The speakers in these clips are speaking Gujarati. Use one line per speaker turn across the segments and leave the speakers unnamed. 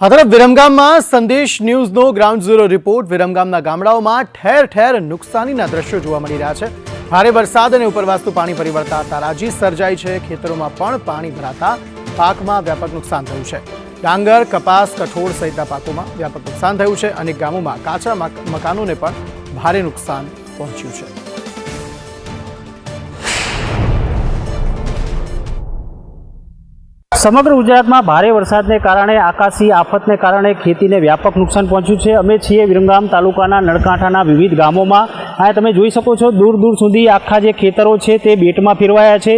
આ તરફ વિરમગામમાં સંદેશ ન્યૂઝનો ગ્રાઉન્ડ ઝીરો રિપોર્ટ। વિરમગામના ગામડાઓમાં ઠેર ઠેર નુકસાનીના દ્રશ્યો જોવા મળી રહ્યા છે। ભારે વરસાદ અને ઉપરવાસનું પાણી ફરી વળતા તારાજી સર્જાઈ છે। ખેતરોમાં પણ પાણી ભરાતા પાકમાં વ્યાપક નુકસાન થયું છે। ડાંગર, કપાસ, કઠોળ સહિતના પાકોમાં વ્યાપક નુકસાન થયું છે। અનેક ગામોમાં કાચા મકાનોને પણ ભારે નુકસાન પહોંચ્યું છે।
સમગ્ર ગુજરાતમાં ભારે વરસાદને કારણે આકાશી આફતને કારણે ખેતીને વ્યાપક નુકસાન પહોંચ્યું છે। અમે છીએ વિરમગામ તાલુકાના નળકાંઠાના વિવિધ ગામોમાં। આ તમે જોઈ શકો છો દૂર દૂર સુધી આખા જે ખેતરો છે તે બેટમાં ફેરવાયા છે।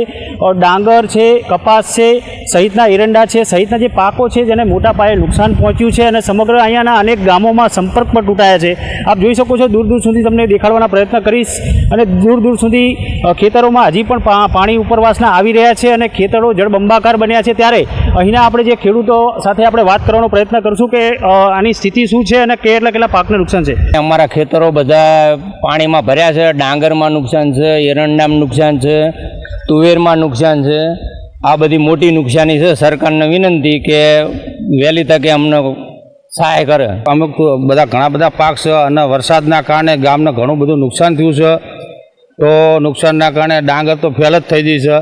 ડાંગર છે, કપાસ છે, સહિતના એરંડા છે, સહિતના જે પાકો છે જેને મોટા પાયે નુકસાન પહોંચ્યું છે અને સમગ્ર અહીંયાના અનેક ગામોમાં સંપર્ક પણ તૂટાયા છે। આપ જોઈ શકો છો દૂર દૂર સુધી તમને દેખાડવાના પ્રયત્ન કરીશ અને દૂર દૂર સુધી ખેતરોમાં હજી પણ પાણી ઉપરવાસના આવી રહ્યા છે અને ખેતરો જળબંબાકાર બન્યા છે। ત્યારે અહીંના આપણે જે ખેડૂતો સાથે આપણે વાત કરવાનો પ્રયત્ન કરશું કે આની સ્થિતિ શું છે અને કેટલા પાકને નુકસાન છે।
અમારા ખેતરો બધા પાણીમાં ભર્યા છે। ડાંગરમાં નુકસાન છે, એરંડામાં નુકસાન છે, તુવેરમાં નુકસાન છે। આ બધી મોટી નુકસાની છે। સરકારને વિનંતી કે વહેલી તકે અમને સહાય કરે। અમુક બધા ઘણા બધા પાક છે અને વરસાદના કારણે ગામને ઘણું બધું નુકસાન થયું છે। તો નુકસાનના કારણે ડાંગર તો ફેલ જ થઈ ગઈ છે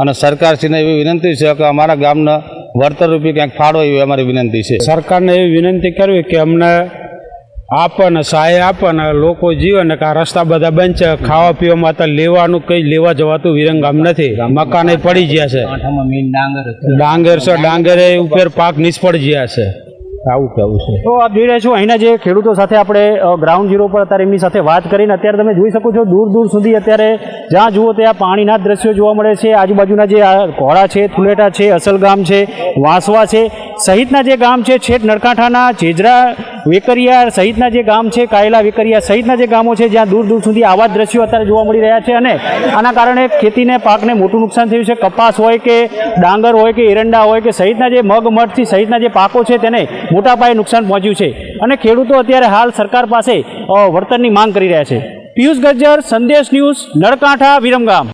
અને સરકારશ્રીને એવી વિનંતી છે કે અમારા ગામને વળતર રૂપી ક્યાંક ફાળો એવી અમારી વિનંતી છે।
સરકારને એવી વિનંતી કરવી કે અમને આપે ને સહાય આપે ને લોકો જીવે ને કે આ રસ્તા બધા બંધ છે। ખાવા પીવામાં તો લેવાનું કંઈ લેવા જવાતું વિરમગામ નથી। મકાને પડી ગયા છે, ડાંગર છે, ડાંગરે ઉપર પાક નિષ્ફળ ગયા છે। આવું કેવું છે।
તો આપ જોઈ રહ્યા છો અહીંના જે ખેડૂતો સાથે આપણે ગ્રાઉન્ડ ઝીરો પર અત્યારે એમની સાથે વાત કરીને અત્યારે તમે જોઈ શકો છો દૂર દૂર સુધી અત્યારે જ્યાં જુઓ ત્યાં પાણીના દ્રશ્યો જોવા મળે છે। આજુબાજુના જે ઘોડા છે, થુલેટા છે, અસલગામ છે, વાંસવા છે, સહિતના જે ગામ છે, છેટ નળકાંઠાના જેજરા, વેકરિયા સહિતના જે ગામ છે, કાયલા, વેકરિયા સહિતના જે ગામો છે જ્યાં દૂર દૂર સુધી આવા દ્રશ્યો અત્યારે જોવા મળી રહ્યા છે અને આના કારણે ખેતીને પાકને મોટું નુકસાન થયું છે। કપાસ હોય કે ડાંગર હોય કે એરંડા હોય કે સહિતના જે મગ, મઠથી સહિતના જે પાકો છે તેને મોટા પાયે નુકસાન પહોંચ્યું છે અને ખેડૂતો અત્યારે હાલ સરકાર પાસે વળતરની માંગ કરી રહ્યા છે। પિયુષ ગજ્જર, સંદેશ ન્યૂઝ, નળકાંઠા, વિરમગામ।